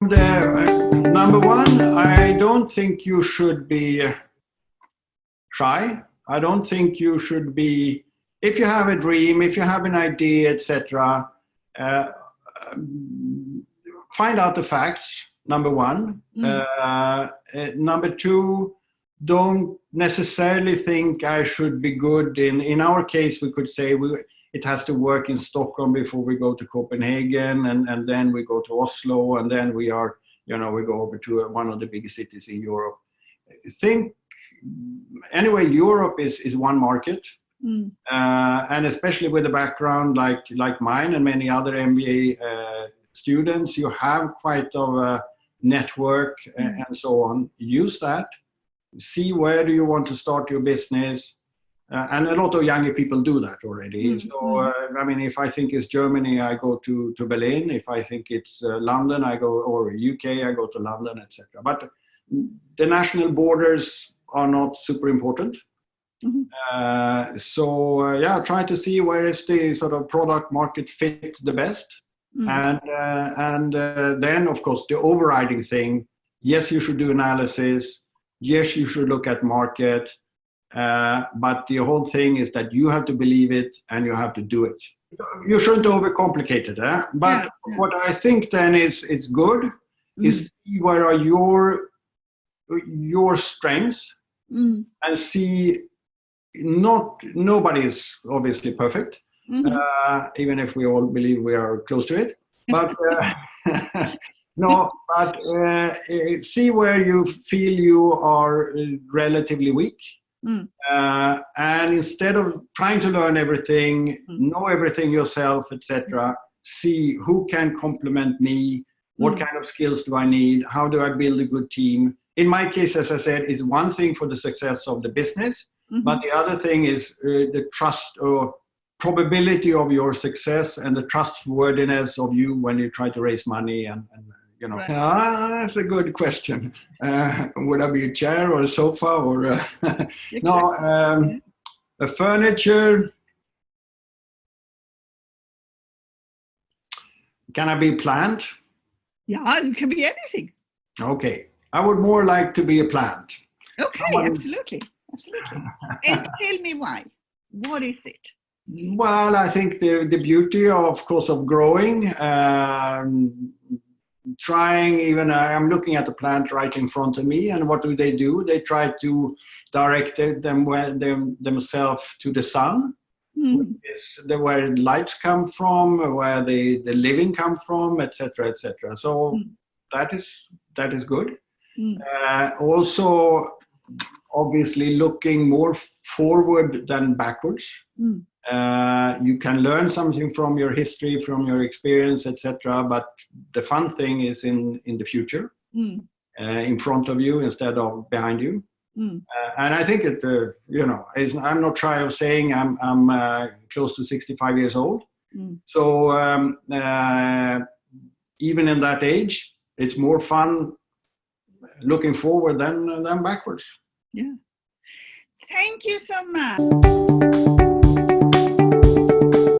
Number one, I don't think you should be shy. I don't think you should be, if you have a dream, if you have an idea, etc., find out the facts, number one. Number two, don't necessarily think I should be good in our case, we could say it has to work in Stockholm before we go to Copenhagen, and then we go to Oslo, and then we go over to one of the biggest cities in Europe. Anyway, Europe is one market, and especially with a background like mine and many other MBA students, you have quite of a network and so on. Use that. See where do you want to start your business. And a lot of younger people do that already. So, I mean, if I think it's Germany, I go to Berlin. If I think it's London, or UK, I go to London, etc. But the national borders are not super important. Try to see where is the sort of product market fit the best. And then, of course, the overriding thing, yes, you should do analysis. Yes, you should look at market. But the whole thing is that you have to believe it and you have to do it. You shouldn't overcomplicate it. But what I think then is good is see where are your strengths and see nobody is obviously perfect, even if we all believe we are close to it. But see where you feel you are relatively weak. And instead of trying to learn everything, know everything yourself, etc., see who can complement me, what kind of skills do I need, how do I build a good team. In my case, as I said, is one thing for the success of the business, but the other thing is the trust or probability of your success and the trustworthiness of you when you try to raise money and Right. That's a good question. Would I be a chair or a sofa or a furniture? Can I be a plant? Yeah, it can be anything. Okay. I would more like to be a plant. Okay, absolutely. And tell me why. What is it? Well, I think the beauty, of course, of growing, trying even, I'm looking at the plant right in front of me, and what do? They try to direct themselves to the sun, where lights come from, where the living come from, etc., etc. So that is good. Also, obviously, looking more forward than backwards. You can learn something from your history, from your experience, etc. But the fun thing is in the future, in front of you instead of behind you. And I think I'm not shy of saying I'm close to 65 years old. So even in that age, it's more fun looking forward than backwards. Yeah. Thank you so much.